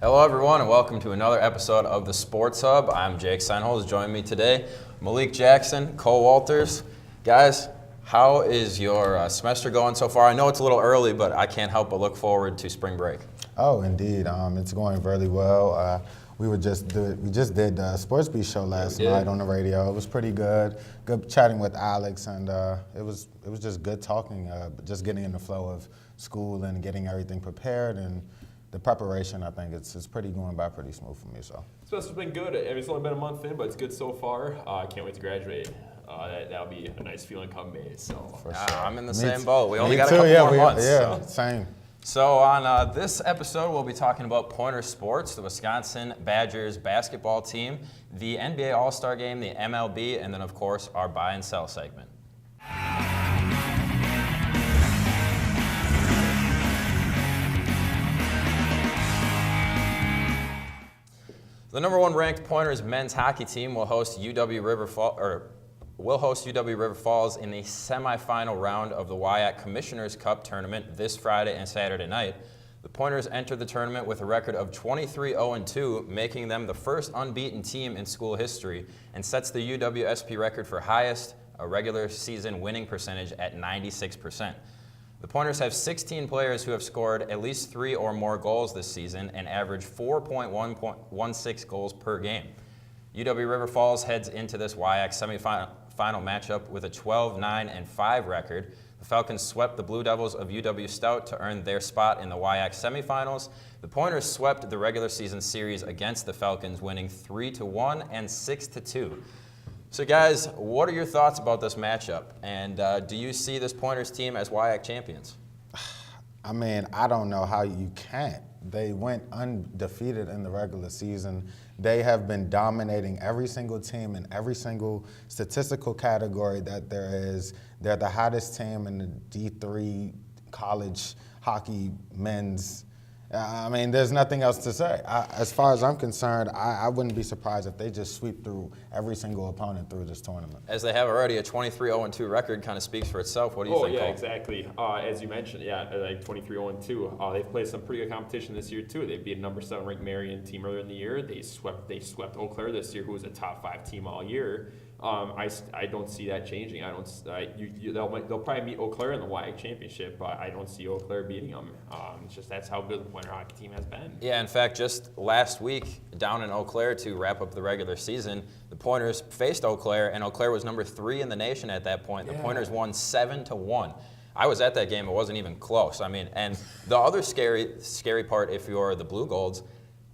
Hello, everyone, and welcome to another episode of the Sports Hub. I'm Jake Sennholz. Joining me today, Malik Jackson, Cole Walters. Guys, how is your semester going so far? I know it's a little early, but I can't help but look forward to spring break. Oh, indeed. It's going really well. We just did the Sports Beat show last night on the radio. It was pretty good. Good chatting with Alex, and it was just good talking. Just getting in the flow of school and getting everything prepared, and the preparation. I think it's going by pretty smooth for me. So it's been good. I mean, it's only been a month in, but it's good so far. I can't wait to graduate. That'll be a nice feeling come May. So for sure. I'm in the same boat. We only Me got too, a couple more months. Yeah, so. same. So on this episode, we'll be talking about Pointer Sports, the Wisconsin Badgers basketball team, the NBA All-Star Game, the MLB, and then, of course, our buy and sell segment. The number one ranked Pointers men's hockey team will host UW River Falls in the semifinal round of the WIAC Commissioners Cup tournament this Friday and Saturday night. The Pointers entered the tournament with a record of 23-0-2, making them the first unbeaten team in school history, and sets the UWSP record for highest regular season winning percentage at 96%. The Pointers have 16 players who have scored at least 3 or more goals this season and average 4.16 goals per game. UW River Falls heads into this WIAC semifinal matchup with a 12-9-5 record. The Falcons swept the Blue Devils of UW Stout to earn their spot in the WIAC semifinals. The Pointers swept the regular season series against the Falcons, winning 3-1 and 6-2. So guys, what are your thoughts about this matchup? And do you see this Pointers team as WIAC champions? I mean, I don't know how you can't. They went undefeated in the regular season. They have been dominating every single team in every single statistical category that there is. They're the hottest team in the D3 college hockey men's. I mean, there's nothing else to say. As far as I'm concerned, I wouldn't be surprised if they just sweep through every single opponent through this tournament. As they have already, a 23-0-2 record kind of speaks for itself. What do you think, yeah, Cole? exactly. As you mentioned, like 23-0-2. They've played some pretty good competition this year too. They beat a number 7 ranked Marion team earlier in the year. They swept Eau Claire this year, who was a top 5 team all year. I don't see that changing. They'll probably meet Eau Claire in the WIAC championship, but I don't see Eau Claire beating them. It's just that's how good the Pointer hockey team has been. Yeah, in fact, just last week down in Eau Claire to wrap up the regular season, the Pointers faced Eau Claire, and Eau Claire was number 3 in the nation at that point. The Pointers won 7-1. I was at that game. It wasn't even close. I mean, and the other scary part, if you're the Blue Golds,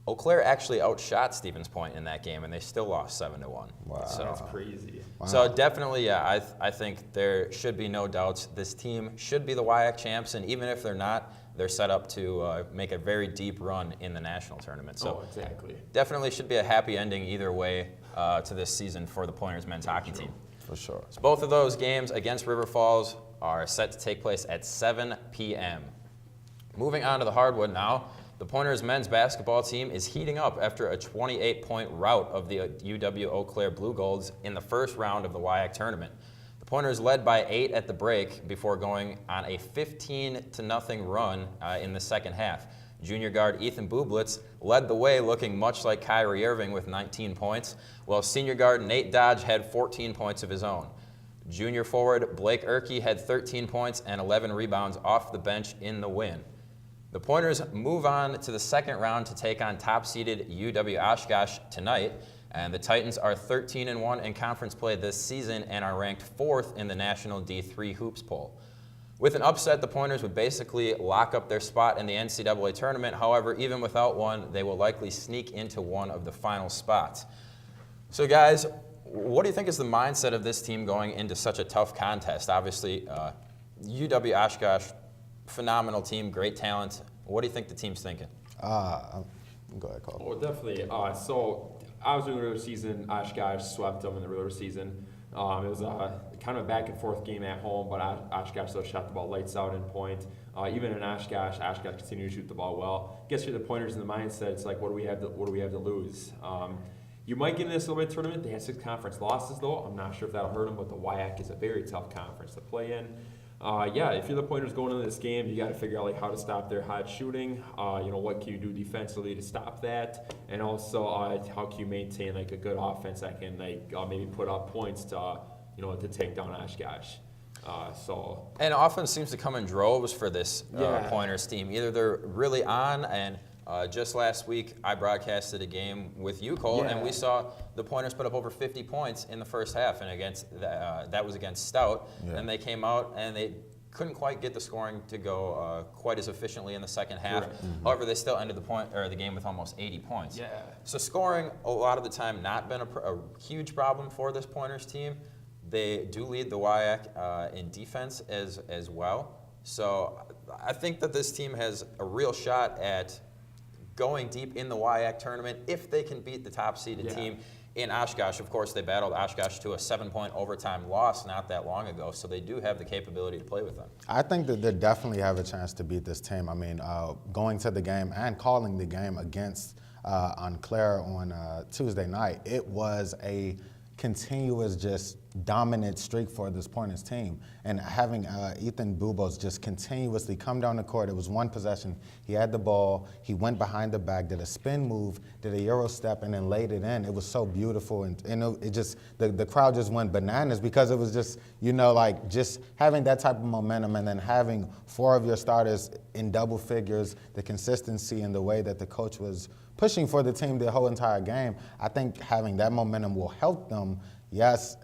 Eau Claire actually outshot Stevens Point in that game, and they still lost 7-1. Wow, so, that's crazy. Wow. So definitely, yeah, I think there should be no doubts. This team should be the WIAC champs, and even if they're not, they're set up to make a very deep run in the national tournament. So exactly. Definitely should be a happy ending either way to this season for the Pointers men's hockey team. For sure. So both of those games against River Falls are set to take place at 7 p.m. Moving on to the hardwood now. The Pointers men's basketball team is heating up after a 28-point rout of the UW Eau Claire Blue Golds in the first round of the WIAC tournament. The Pointers led by 8 at the break before going on a 15-0 run in the second half. Junior guard Ethan Bublitz led the way, looking much like Kyrie Irving with 19 points, while senior guard Nate Dodge had 14 points of his own. Junior forward Blake Erkey had 13 points and 11 rebounds off the bench in the win. The Pointers move on to the second round to take on top-seeded UW Oshkosh tonight, and the Titans are 13-1 in conference play this season and are ranked 4th in the national D3 hoops poll. With an upset, the Pointers would basically lock up their spot in the NCAA tournament. However, even without one, they will likely sneak into one of the final spots. So guys, what do you think is the mindset of this team going into such a tough contest? Obviously, UW Oshkosh, phenomenal team, great talent. What do you think the team's thinking? Go ahead, Cole. Oh, definitely. So obviously in the regular season, Oshkosh swept them in the regular season. It was kind of a back and forth game at home, but Oshkosh still shot the ball lights out in point. Even in Oshkosh continued to shoot the ball well. Gets for the Pointers in the mindset, it's like, what do we have to lose? You might get in this little bit tournament. They had 6 conference losses, though. I'm not sure if that'll hurt them, but the WIAC is a very tough conference to play in. Yeah, if you're the Pointers going into this game, you got to figure out like how to stop their hot shooting. What can you do defensively to stop that, and also how can you maintain like a good offense that can maybe put up points to to take down Oshkosh. And offense seems to come in droves for this Pointers team. Either they're really on, and just last week I broadcasted a game with you, Cole, and we saw the Pointers put up over 50 points in the first half, and that was against Stout, and they came out and they couldn't quite get the scoring to go quite as efficiently in the second half. However, they still ended the game with almost 80 points. Yeah. So scoring a lot of the time not been a huge problem for this Pointers team. They do lead the WIAC in defense as well. So I think that this team has a real shot at going deep in the WIAC tournament if they can beat the top-seeded team in Oshkosh. Of course, they battled Oshkosh to a 7-point overtime loss not that long ago, so they do have the capability to play with them. I think that they definitely have a chance to beat this team. I mean, going to the game and calling the game against Claire on Tuesday night, it was a continuous, just dominant streak for this Pointers team. And having Ethan Bubos just continuously come down the court. It was one possession. He had the ball. He went behind the back, did a spin move, did a Euro step, and then laid it in. It was so beautiful. And it just, the crowd just went bananas because it was just, just having that type of momentum and then having 4 of your starters in double figures, the consistency and the way that the coach was pushing for the team the whole entire game. I think having that momentum will help them. Yes,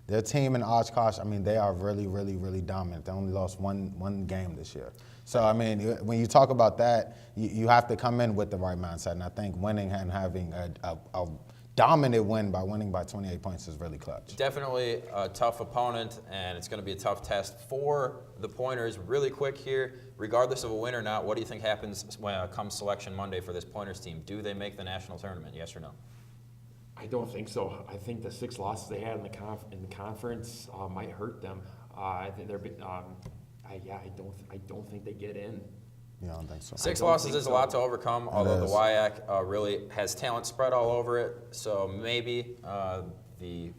their team in Oshkosh, I mean, they are really, really, really dominant. They only lost one game this year. So, I mean, when you talk about that, you have to come in with the right mindset. And I think winning and having a dominant win by winning by 28 points is really clutch. Definitely a tough opponent, and it's going to be a tough test for the Pointers. Really quick here, regardless of a win or not, what do you think happens when comes Selection Monday for this Pointers team? Do they make the national tournament, yes or no? I don't think so. I think the 6 losses they had in the conference might hurt them. I think they're. I don't think they get in. Yeah, I don't think so. 6 losses is a lot to overcome, although the WIAC really has talent spread all over it. So maybe the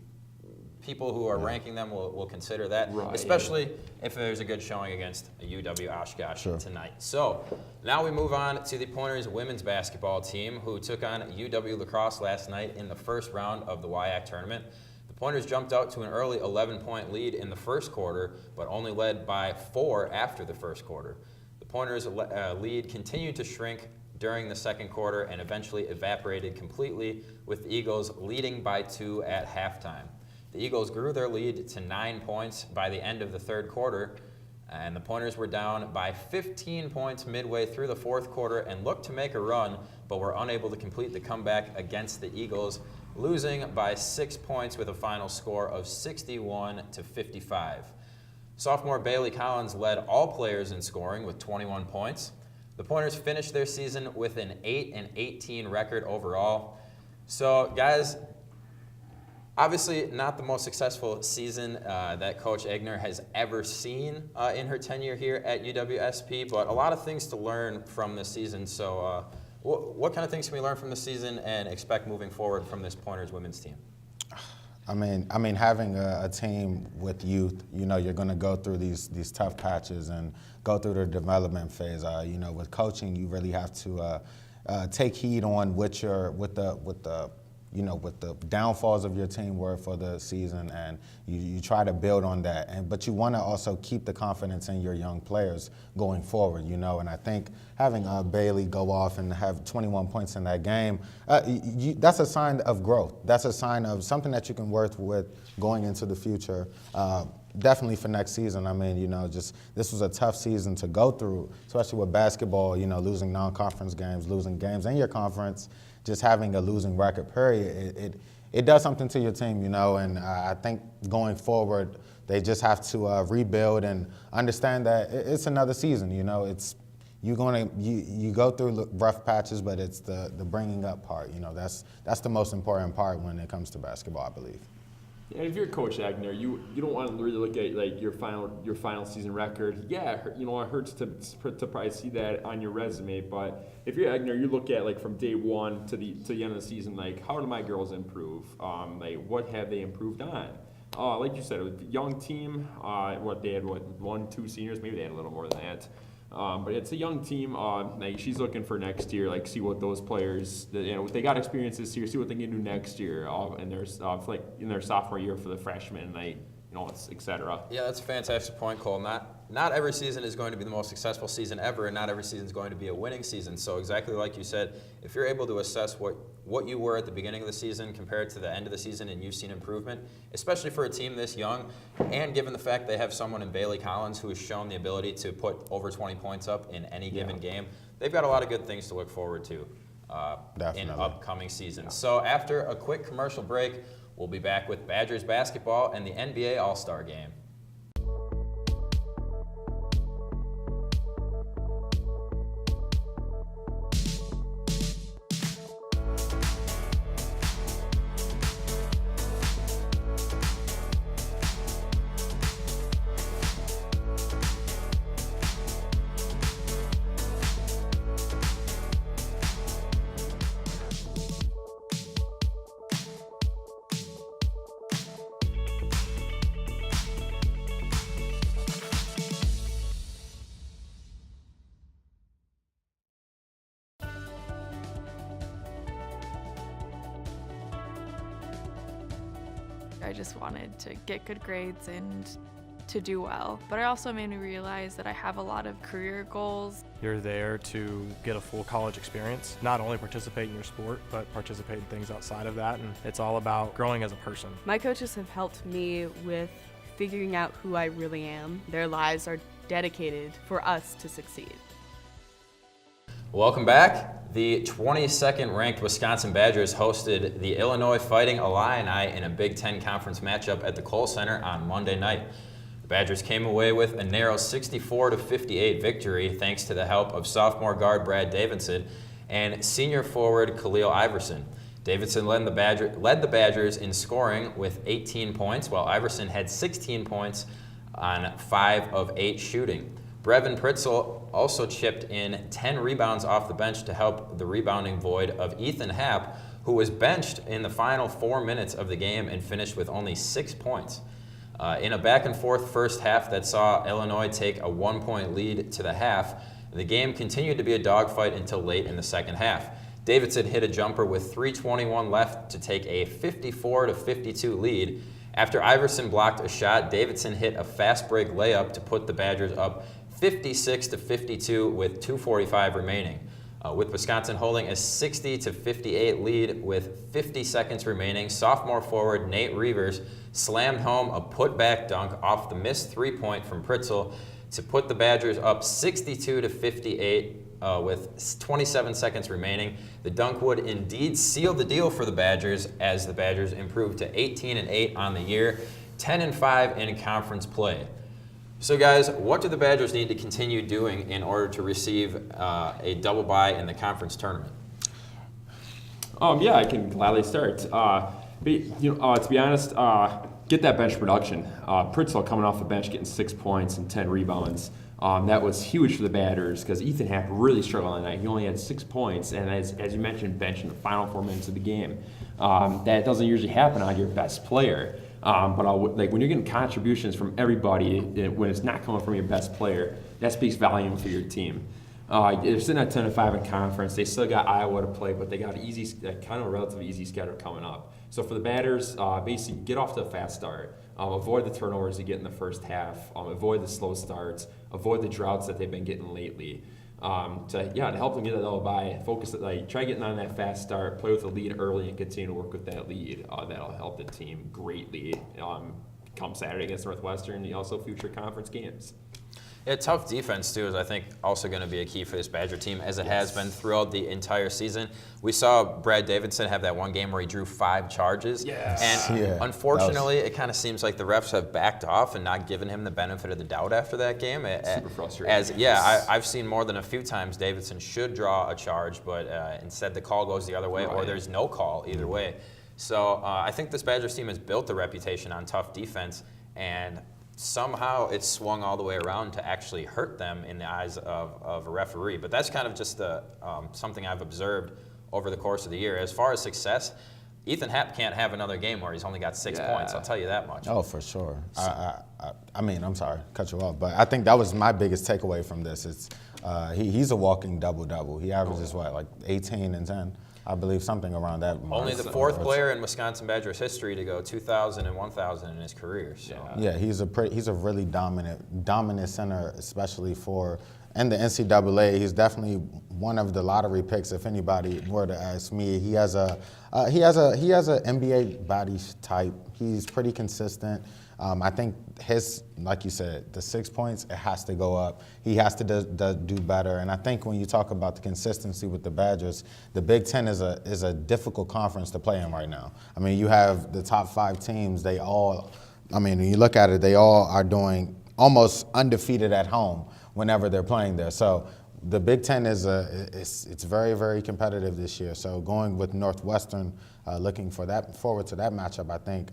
people who are ranking them will consider that, especially if there's a good showing against UW Oshkosh tonight. So now we move on to the Pointers women's basketball team, who took on UW Lacrosse last night in the first round of the WIAC tournament. The Pointers jumped out to an early 11-point lead in the first quarter, but only led by 4 after the first quarter. The Pointers' lead continued to shrink during the second quarter and eventually evaporated completely, with the Eagles leading by 2 at halftime. The Eagles grew their lead to 9 points by the end of the third quarter, and the Pointers were down by 15 points midway through the fourth quarter and looked to make a run, but were unable to complete the comeback against the Eagles, losing by 6 points with a final score of 61-55. Sophomore Bailey Collins led all players in scoring with 21 points. The Pointers finished their season with an 8-18 record overall. So, guys, obviously not the most successful season that Coach Egner has ever seen in her tenure here at UWSP, but a lot of things to learn from this season. So what kind of things can we learn from this season and expect moving forward from this Pointers women's team? I mean, having a team with youth, you're going to go through these tough patches and go through the development phase. With coaching, you really have to take heed on what the downfalls of your team were for the season, and you try to build on that. But you want to also keep the confidence in your young players going forward, And I think having Bailey go off and have 21 points in that game, that's a sign of growth. That's a sign of something that you can work with going into the future. Definitely for next season. I mean, this was a tough season to go through, especially with basketball, losing non-conference games, losing games in your conference. Just having a losing record, period, it does something to your team, and I think going forward, they just have to rebuild and understand that it's another season, it's you go through rough patches, but it's the bringing up part, that's the most important part when it comes to basketball, I believe. And if you're Coach Egner, you don't want to really look at your final season record. Yeah, it hurts to probably see that on your resume. But if you're Egner, you look at from day one to the end of the season. How do my girls improve? What have they improved on? Like you said, it was a young team. They had 1, 2 seniors, maybe they had a little more than that. But it's a young team. She's looking for next year, see what those players, they got experience this year, see what they can do next year, and there's in their sophomore year for the freshmen, et cetera. Yeah, that's a fantastic point, Cole. Not every season is going to be the most successful season ever, and not every season is going to be a winning season. So exactly like you said, if you're able to assess what you were at the beginning of the season compared to the end of the season, and you've seen improvement, especially for a team this young, and given the fact they have someone in Bailey Collins who has shown the ability to put over 20 points up in any given game, they've got a lot of good things to look forward to in upcoming seasons. Yeah. So after a quick commercial break, we'll be back with Badgers basketball and the NBA All-Star Game. I just wanted to get good grades and to do well. But it also made me realize that I have a lot of career goals. You're there to get a full college experience, not only participate in your sport, but participate in things outside of that, and it's all about growing as a person. My coaches have helped me with figuring out who I really am. Their lives are dedicated for us to succeed. Welcome back. The 22nd ranked Wisconsin Badgers hosted the Illinois Fighting Illini in a Big Ten Conference matchup at the Kohl Center on Monday night. The Badgers came away with a narrow 64-58 victory thanks to the help of sophomore guard Brad Davidson and senior forward Khalil Iverson. Davidson led the Badgers in scoring with 18 points, while Iverson had 16 points on 5 of 8 shooting. Brevin Pritzel also chipped in 10 rebounds off the bench to help the rebounding void of Ethan Happ, who was benched in the final 4 minutes of the game and finished with only 6 points. In a back-and-forth first half that saw Illinois take a 1-point lead to the half, the game continued to be a dogfight until late in the second half. Davidson hit a jumper with 3:21 left to take a 54-52 lead. After Iverson blocked a shot, Davidson hit a fast break layup to put the Badgers up 56-52 with 2:45 remaining. With Wisconsin holding a 60-58 lead with 50 seconds remaining, sophomore forward Nate Reavers slammed home a putback dunk off the missed three-point from Pritzel to put the Badgers up 62-58 with 27 seconds remaining. The dunk would indeed seal the deal for the Badgers as the Badgers improved to 18-8 on the year, 10-5 in conference play. So guys, what do the Badgers need to continue doing in order to receive a double bye in the conference tournament? Yeah, I can gladly start. To be honest, get that bench production. Pritzel coming off the bench getting 6 points and 10 rebounds. That was huge for the Badgers because Ethan Happ really struggled that night. He only had 6 points, and as you mentioned, bench in the final 4 minutes of the game. That doesn't usually happen on your best player. But when you're getting contributions from everybody, when it's not coming from your best player, that speaks volume for your team. They're sitting at 10-5 in conference. They still got Iowa to play, but they got a relatively easy schedule coming up. So for the Badgers, basically get off to a fast start. Avoid the turnovers you get in the first half. Avoid the slow starts. Avoid the droughts that they've been getting lately. To help them get that double bye, try getting on that fast start, play with the lead early, and continue to work with that lead. That'll help the team greatly come Saturday against Northwestern and also future conference games. Yeah, tough defense, too, is I think also going to be a key for this Badger team, as it has been throughout the entire season. We saw Brad Davidson have that one game where he drew 5 charges. Yes. And unfortunately, it kind of seems like the refs have backed off and not given him the benefit of the doubt after that game. Super frustrating. I've seen more than a few times Davidson should draw a charge, but instead the call goes the other way, or there's no call either way. So I think this Badgers team has built a reputation on tough defense, and somehow it's swung all the way around to actually hurt them in the eyes of a referee. But that's kind of just something I've observed over the course of the year. As far as success, Ethan Happ can't have another game where he's only got 6 points. I'll tell you that much. Oh, for sure. I mean, I'm sorry, cut you off, but I think that was my biggest takeaway from this. It's he's a walking double-double. He averages like 18 and 10, I believe, something around that mark. Only the fourth player in Wisconsin Badgers history to go 2,000 and 1,000 in his career. So. Yeah, he's a really dominant center, especially for. And the NCAA, he's definitely one of the lottery picks. If anybody were to ask me, he has a NBA body type. He's pretty consistent. I think like you said, the 6 points, it has to go up. He has to do better. And I think when you talk about the consistency with the Badgers, the Big Ten is a difficult conference to play in right now. I mean, you have the top 5 teams. When you look at it, they all are doing almost undefeated at home whenever they're playing there. So the Big Ten it's very, very competitive this year. So going with Northwestern, looking forward to that matchup, I think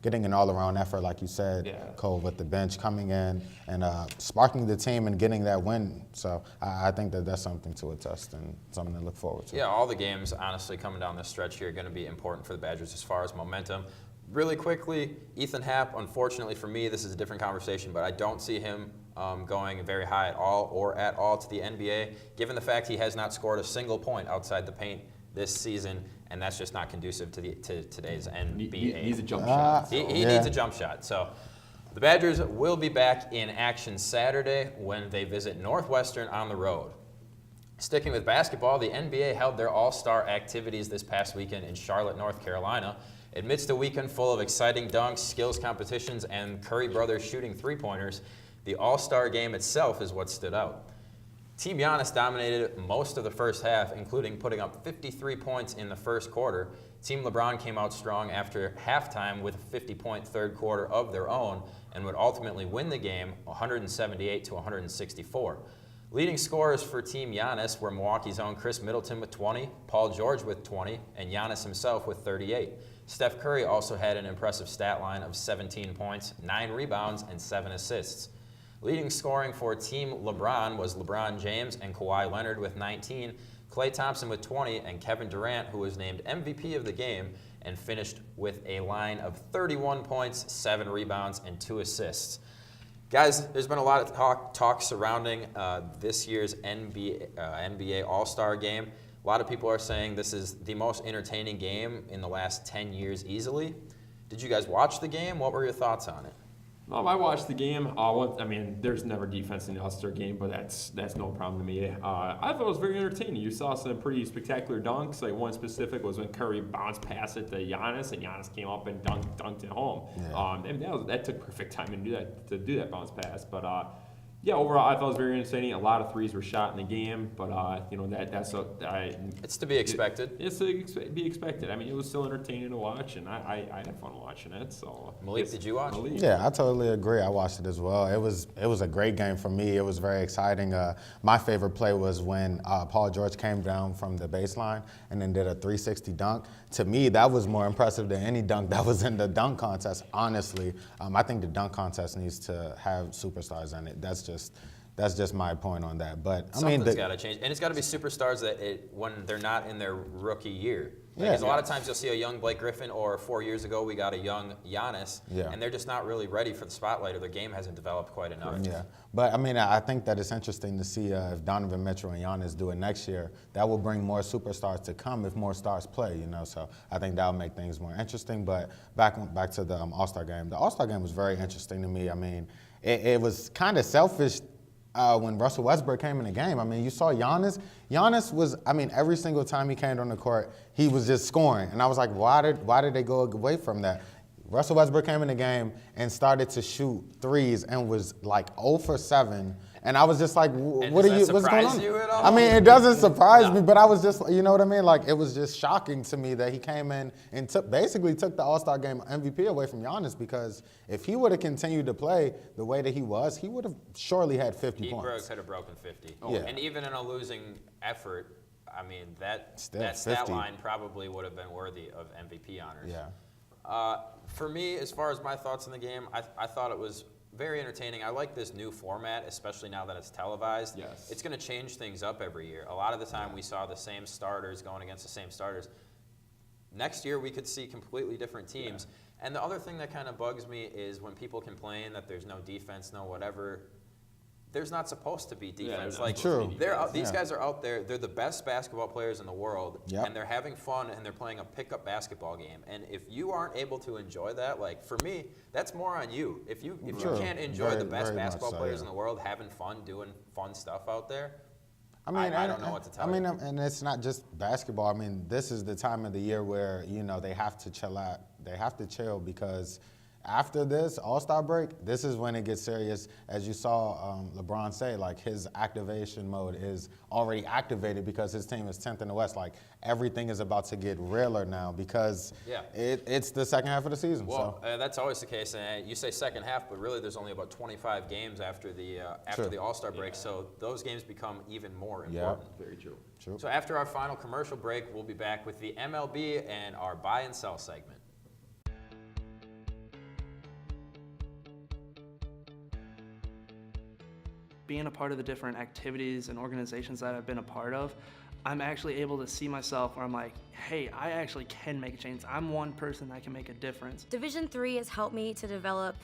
getting an all-around effort, like you said, Cole, with the bench coming in and sparking the team and getting that win. So I think that's something to attest and something to look forward to. Yeah, all the games, honestly, coming down this stretch here are going to be important for the Badgers as far as momentum. Really quickly, Ethan Happ, unfortunately for me, this is a different conversation, but I don't see him going very high at all to the NBA, given the fact he has not scored a single point outside the paint this season, and that's just not conducive to today's NBA. He needs a jump shot. He needs a jump shot. So the Badgers will be back in action Saturday when they visit Northwestern on the road. Sticking with basketball, the NBA held their all-star activities this past weekend in Charlotte, North Carolina. Amidst a weekend full of exciting dunks, skills competitions, and Curry brothers shooting three-pointers, the All-Star game itself is what stood out. Team Giannis dominated most of the first half, including putting up 53 points in the first quarter. Team LeBron came out strong after halftime with a 50-point third quarter of their own and would ultimately win the game 178 to 164. Leading scorers for Team Giannis were Milwaukee's own Chris Middleton with 20, Paul George with 20, and Giannis himself with 38. Steph Curry also had an impressive stat line of 17 points, 9 rebounds, and 7 assists. Leading scoring for Team LeBron was LeBron James and Kawhi Leonard with 19, Klay Thompson with 20, and Kevin Durant, who was named MVP of the game and finished with a line of 31 points, 7 rebounds, and 2 assists. Guys, there's been a lot of talk surrounding this year's NBA All-Star game. A lot of people are saying this is the most entertaining game in the last 10 years easily. Did you guys watch the game? What were your thoughts on it? I watched the game. There's never defense in the All-Star game, but that's no problem to me. I thought it was very entertaining. You saw some pretty spectacular dunks. Like one specific was when Curry bounced past it to Giannis, and Giannis came up and dunked it home. Yeah. And that took perfect timing to do that bounce pass. But overall, I thought it was very entertaining. A lot of threes were shot in the game, but it's to be expected. It's to be expected. I mean, it was still entertaining to watch, and I had fun watching it. So, Malik, did you watch? Yeah, I totally agree. I watched it as well. It was a great game for me. It was very exciting. My favorite play was when Paul George came down from the baseline and then did a 360 dunk. To me, that was more impressive than any dunk that was in the dunk contest. Honestly, I think the dunk contest needs to have superstars in it. That's just my point on that. But something's got to change, and it's got to be superstars when they're not in their rookie year. Because a lot of times you'll see a young Blake Griffin, or 4 years ago we got a young Giannis, and they're just not really ready for the spotlight, or their game hasn't developed quite enough. Yeah, but I think that it's interesting to see if Donovan Mitchell and Giannis do it next year. That will bring more superstars to come if more stars play. So I think that will make things more interesting. But back to the All-Star game. The All-Star game was very interesting to me. I mean, it was kind of selfish. When Russell Westbrook came in the game, you saw Giannis. Giannis was, every single time he came on the court, he was just scoring. And I was like, why did they go away from that? Russell Westbrook came in the game and started to shoot threes and was like 0 for 7. And I was just like, what's going on? You at all? It doesn't surprise me, but I was just, you know what I mean? Like, it was just shocking to me that he came in and basically took the All-Star game MVP away from Giannis, because if he would have continued to play the way that he was, he would have surely had 50 points. He could have broken 50. Yeah. And even in a losing effort, that stat 50. line probably would have been worthy of MVP honors. Yeah. For me, as far as my thoughts on the game, I thought it was very entertaining. I like this new format, especially now that it's televised. Yes. It's going to change things up every year. A lot of the time we saw the same starters going against the same starters. next year we could see completely different teams. And the other thing that kind of bugs me is when people complain that there's no defense, no whatever. There's not supposed to be defense. Yeah, like True. These guys are out there. They're the best basketball players in the world, Yep. and they're having fun and they're playing a pickup basketball game. And if you aren't able to enjoy that, like for me, that's more on you. If you True. can't enjoy Very- the best very much basketball so, players yeah. in the world having fun doing fun stuff out there, I mean, I don't know what to tell you. and it's not just basketball. I mean, this is the time of the year where, you know, they have to chill out. They have to chill because after this All-Star break, this is when it gets serious. As you saw LeBron say, like his activation mode is already activated because his team is 10th in the West. Like everything is about to get realer now because it's the second half of the season. well, so. that's always the case. And you say second half, but really there's only about 25 games after the True. All-Star break, so those games become even more Yep. important. Very true. True. So after our final commercial break, we'll be back with the MLB and our buy and sell segment. Being a part of the different activities and organizations that I've been a part of, I'm actually able to see myself where I'm like, hey, I actually can make a change. I'm one person that can make a difference. Division III has helped me to develop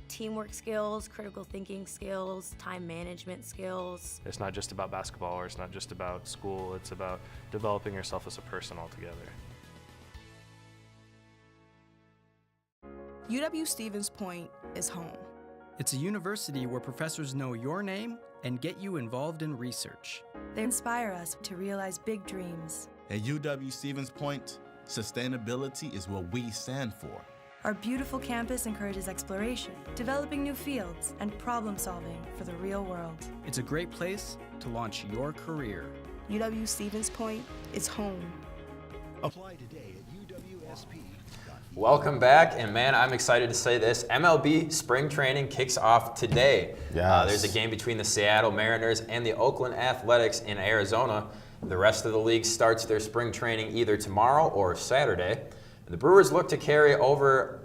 teamwork skills, critical thinking skills, time management skills. It's not just about basketball or it's not just about school. It's about developing yourself as a person altogether. UW-Stevens Point is home. It's a university where professors know your name and get you involved in research. They inspire us to realize big dreams. At UW-Stevens Point, sustainability is what we stand for. Our beautiful campus encourages exploration, developing new fields, and problem solving for the real world. It's a great place to launch your career. UW-Stevens Point is home. Apply today at UWSP. Welcome back, and man, I'm excited to say this. MLB spring training kicks off today. Yes. There's a game between the Seattle Mariners and the Oakland Athletics in Arizona. The rest of the league starts their spring training either tomorrow or Saturday. The Brewers look to carry over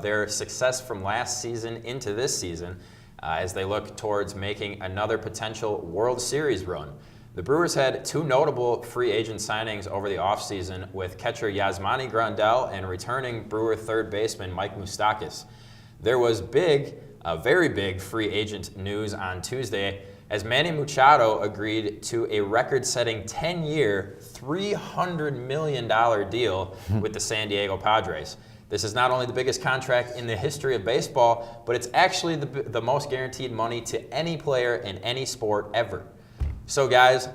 their success from last season into this season as they look towards making another potential World Series run. The Brewers had two notable free agent signings over the offseason with catcher Yasmani Grandal and returning Brewer third baseman Mike Moustakas. There was very big free agent news on Tuesday as Manny Machado agreed to a record-setting 10-year, $300 million deal with the San Diego Padres. This is not only the biggest contract in the history of baseball, but it's actually the most guaranteed money to any player in any sport ever. So guys,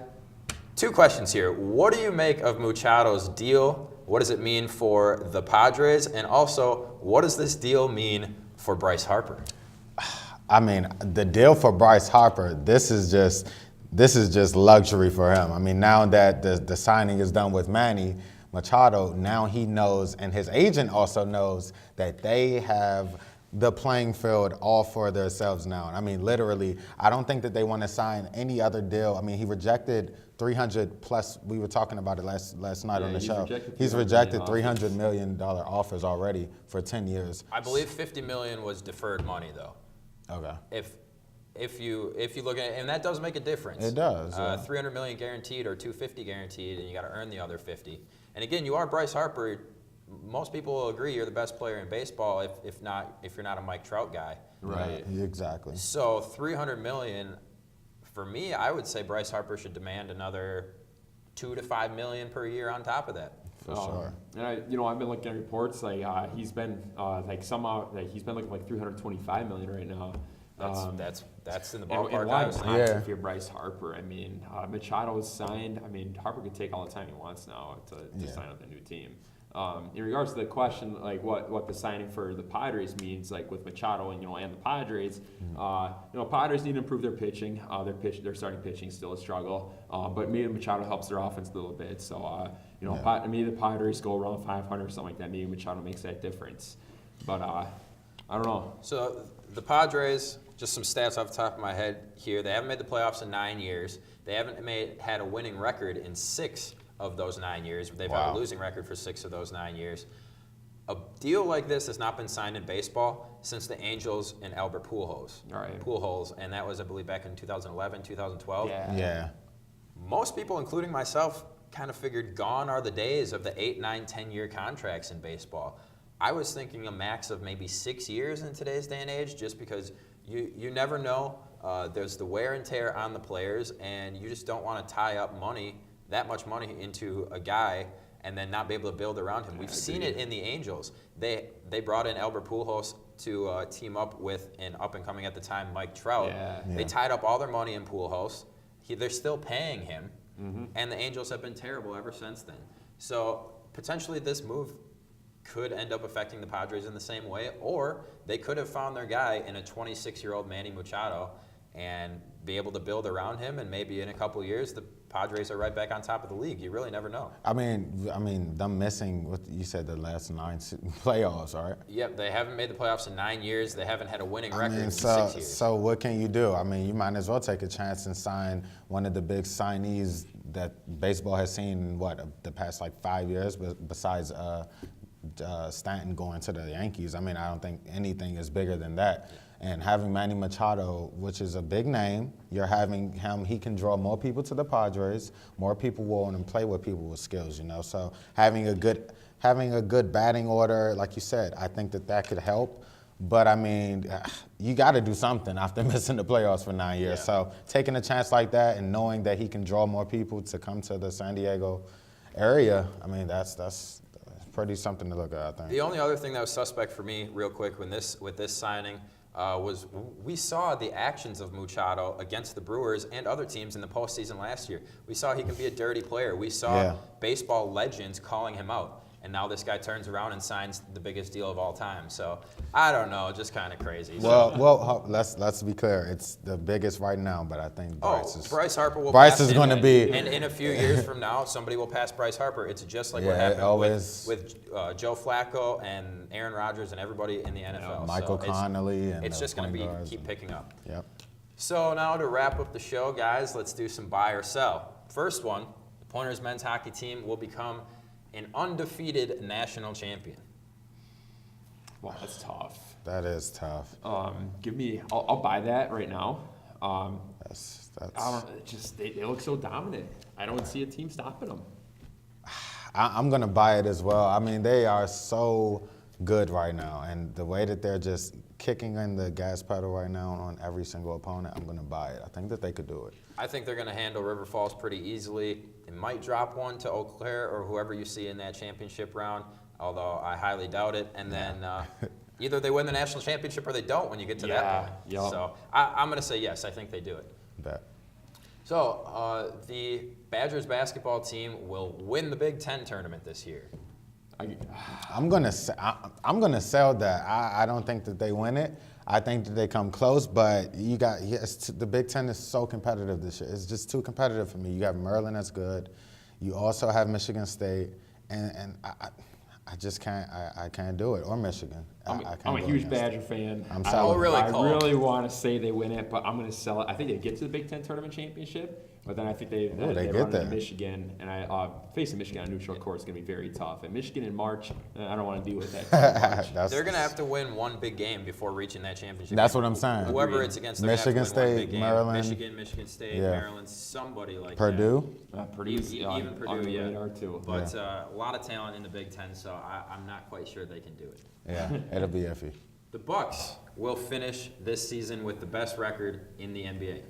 two questions here. What do you make of Machado's deal? What does it mean for the Padres? And also, what does this deal mean for Bryce Harper? I mean, the deal for Bryce Harper, this is just luxury for him. I mean, now that the signing is done with Manny Machado, now he knows, and his agent also knows, that they have the playing field all for themselves now. I mean, literally, I don't think that they want to sign any other deal. I mean, he rejected 300 plus. We were talking about it last night on the show. He's rejected $300 million offers already for 10 years. I believe $50 million was deferred money, though. Okay. If you look at it, and that does make a difference. It does. Yeah. $300 million guaranteed or $250 guaranteed, and you got to earn the other 50. And again, you are Bryce Harper. Most people will agree you're the best player in baseball if you're not a Mike Trout guy. Right. Exactly. So $300 million, for me, I would say Bryce Harper should demand another $2 to $5 million per year on top of that. For sure. And I've been looking at reports like he's been he's been looking like $325 million right now. That's in the ballpark. And why not if you're Bryce Harper? I mean, Machado is signed. I mean, Harper could take all the time he wants now to sign with a new team. In regards to the question, like what the signing for the Padres means, like with Machado and the Padres, Padres need to improve their pitching. Their starting pitching is still a struggle, but maybe Machado helps their offense a little bit. So maybe the Padres go around 500 or something like that. Maybe Machado makes that difference, but I don't know. So the Padres, just some stats off the top of my head here. They haven't made the playoffs in 9 years. They haven't had a winning record in 6 of those 9 years. They've had a losing record for 6 of those 9 years. A deal like this has not been signed in baseball since the Angels and Albert Pujols. Pujols, and that was, I believe, back in 2011, 2012. Yeah. Most people, including myself, kind of figured gone are the days of the 8, 9, 10-year contracts in baseball. I was thinking a max of maybe 6 years in today's day and age, just because you never know. There's the wear and tear on the players, and you just don't want to tie up that much money into a guy and then not be able to build around him. We've seen it in the Angels. They brought in Albert Pujols to team up with an up-and-coming at the time Mike Trout. They tied up all their money in Pujols. They're still paying him, and the Angels have been terrible ever since then. So potentially this move could end up affecting the Padres in the same way, or they could have found their guy in a 26-year-old Manny Machado and be able to build around him, and maybe in a couple of years the Padres are right back on top of the league. You really never know. I mean, them missing what you said, the last 9 playoffs, right? Yep, they haven't made the playoffs in 9 years. They haven't had a winning record in 6 years. So what can you do? I mean, you might as well take a chance and sign one of the big signees that baseball has seen in the past 5 years, besides Stanton going to the Yankees. I mean, I don't think anything is bigger than that. And having Manny Machado, which is a big name, you're having him, he can draw more people to the Padres, more people will want to play with people with skills, So having a good batting order, like you said, I think that could help. But I mean, you got to do something after missing the playoffs for 9 years. So taking a chance like that and knowing that he can draw more people to come to the San Diego area, I mean, that's pretty something to look at, I think. The only other thing that was suspect for me, real quick, with this signing, was we saw the actions of Machado against the Brewers and other teams in the postseason last year. We saw he can be a dirty player. We saw baseball legends calling him out. And now this guy turns around and signs the biggest deal of all time. So I don't know, just kind of crazy. Well, let's be clear. It's the biggest right now, but I think Bryce Harper will. Bryce is going to be. And in a few years from now, somebody will pass Bryce Harper. It's just like what happened with Joe Flacco and Aaron Rodgers and everybody in the NFL. Michael Connolly. It's just going to keep picking up. Yep. So now to wrap up the show, guys, let's do some buy or sell. First one, the Pointers men's hockey team will become an undefeated national champion. Wow, that's tough. That is tough. I'll buy that right now. They look so dominant. I don't see a team stopping them. I'm gonna buy it as well. I mean, they are so good right now, and the way that they're just kicking in the gas pedal right now on every single opponent, I'm gonna buy it. I think that they could do it. I think they're going to handle River Falls pretty easily. They might drop one to Eau Claire or whoever you see in that championship round, although I highly doubt it. And then either they win the national championship or they don't when you get to that point. Yep. So I'm going to say yes, I think they do it. Bet. So the Badgers basketball team will win the Big Ten tournament this year. I'm gonna sell that. I don't think that they win it. I think that they come close, but the Big Ten is so competitive this year. It's just too competitive for me. You have Maryland that's good. You also have Michigan State, and I just can't. I can't do it. Or Michigan. I'm a huge Badger fan. I really want to say they win it, but I'm going to sell it. I think they get to the Big Ten tournament championship, but then I think they run into Michigan, and facing Michigan on neutral court is going to be very tough. And Michigan in March, I don't want to deal with that too much. They're going to have to win one big game before reaching that championship. That's what I'm saying. Whoever it's against, Michigan State, Maryland, Michigan State, Maryland, somebody like Purdue. Purdue's even Purdue, radar too. But a lot of talent in the Big Ten, so I'm not quite sure they can do it. Yeah, it'll be iffy. The Bucks will finish this season with the best record in the NBA.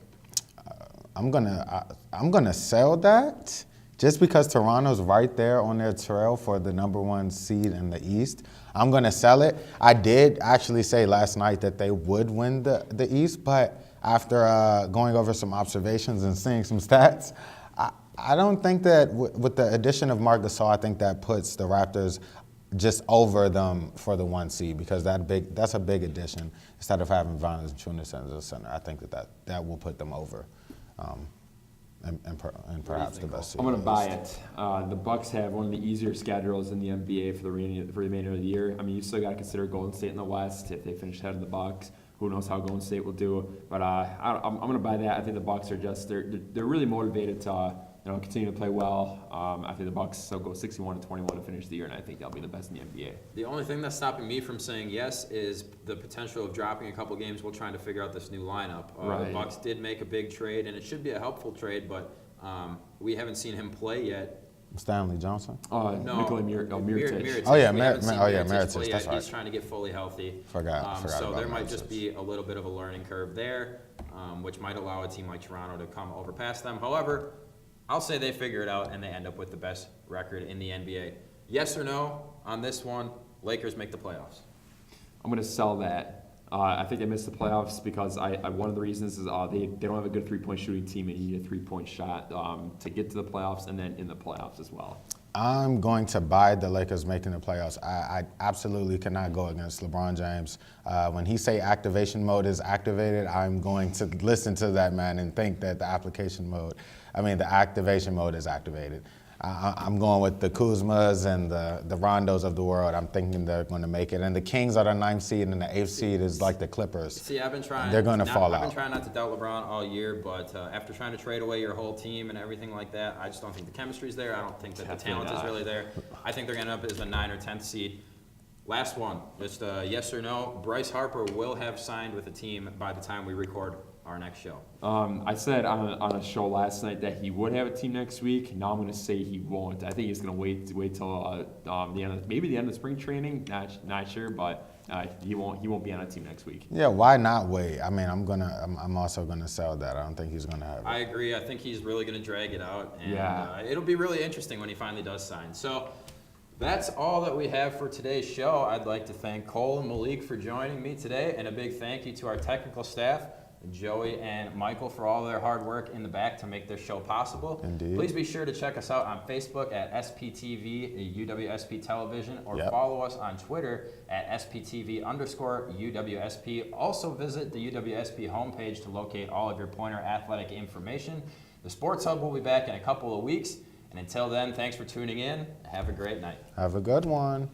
I'm gonna sell that just because Toronto's right there on their trail for the #1 seed in the East. I'm gonna sell it. I did actually say last night that they would win the East, but after going over some observations and seeing some stats, I don't think that with the addition of Marc Gasol, I think that puts the Raptors just over them for the 1 seed, because that's a big addition. Instead of having Valanciunas as a center, I think that will put them over, and perhaps the best seed. I'm going to buy it. The Bucks have one of the easier schedules in the NBA for the remainder of the year. I mean, you still got to consider Golden State in the West. If they finish ahead of the Bucks, who knows how Golden State will do? But I'm going to buy that. I think the Bucks are they're really motivated to continue to play well. I think the Bucks will go 61-21 to finish the year, and I think they'll be the best in the NBA. The only thing that's stopping me from saying yes is the potential of dropping a couple games while trying to figure out this new lineup. The Bucks did make a big trade, and it should be a helpful trade, but we haven't seen him play yet Stanley Johnson? Nikola Mirotic. Oh, yeah, Mirotic. Mirotic, that's right. He's trying to get fully healthy. Forgot So about there might Mirotic. just be a little bit of a learning curve there, which might allow a team like Toronto to come over past them. However, I'll say they figure it out and they end up with the best record in the NBA. Yes or no on this one, Lakers make the playoffs? I'm going to sell that. I think they missed the playoffs because one of the reasons is they don't have a good three-point shooting team and you need a three-point shot to get to the playoffs and then in the playoffs as well. I'm going to buy the Lakers making the playoffs. I absolutely cannot go against LeBron James. When he say activation mode is activated, I'm going to listen to that man and think that the activation mode is activated. I'm going with the Kuzmas and the Rondos of the world. I'm thinking they're going to make it. And the Kings are the 9th seed and the 8th seed is like the Clippers. See, I've been trying. They're going to fall out. I've been trying not to doubt LeBron all year, but after trying to trade away your whole team and everything like that, I just don't think the chemistry's there. I don't think that the talent is really there. I think they're going to end up as a 9th or 10th seed. Last one, just yes or no. Bryce Harper will have signed with a team by the time we record our next show. I said on a show last night that he would have a team next week. Now I'm going to say he won't. I think he's going to wait till the end of spring training. Not sure, but he won't be on a team next week. Yeah, why not wait? I mean, I'm also gonna sell that. I don't think he's gonna have it. I agree. I think he's really going to drag it out, and it'll be really interesting when he finally does sign. So that's all that we have for today's show. I'd like to thank Cole and Malik for joining me today, and a big thank you to our technical staff, Joey and Michael, for all their hard work in the back to make this show possible. Indeed. Please be sure to check us out on Facebook at SPTV UWSP Television, or follow us on Twitter at SPTV_UWSP. Also visit the UWSP homepage to locate all of your Pointer athletic information. The Sports Hub will be back in a couple of weeks. And until then, thanks for tuning in. Have a great night. Have a good one.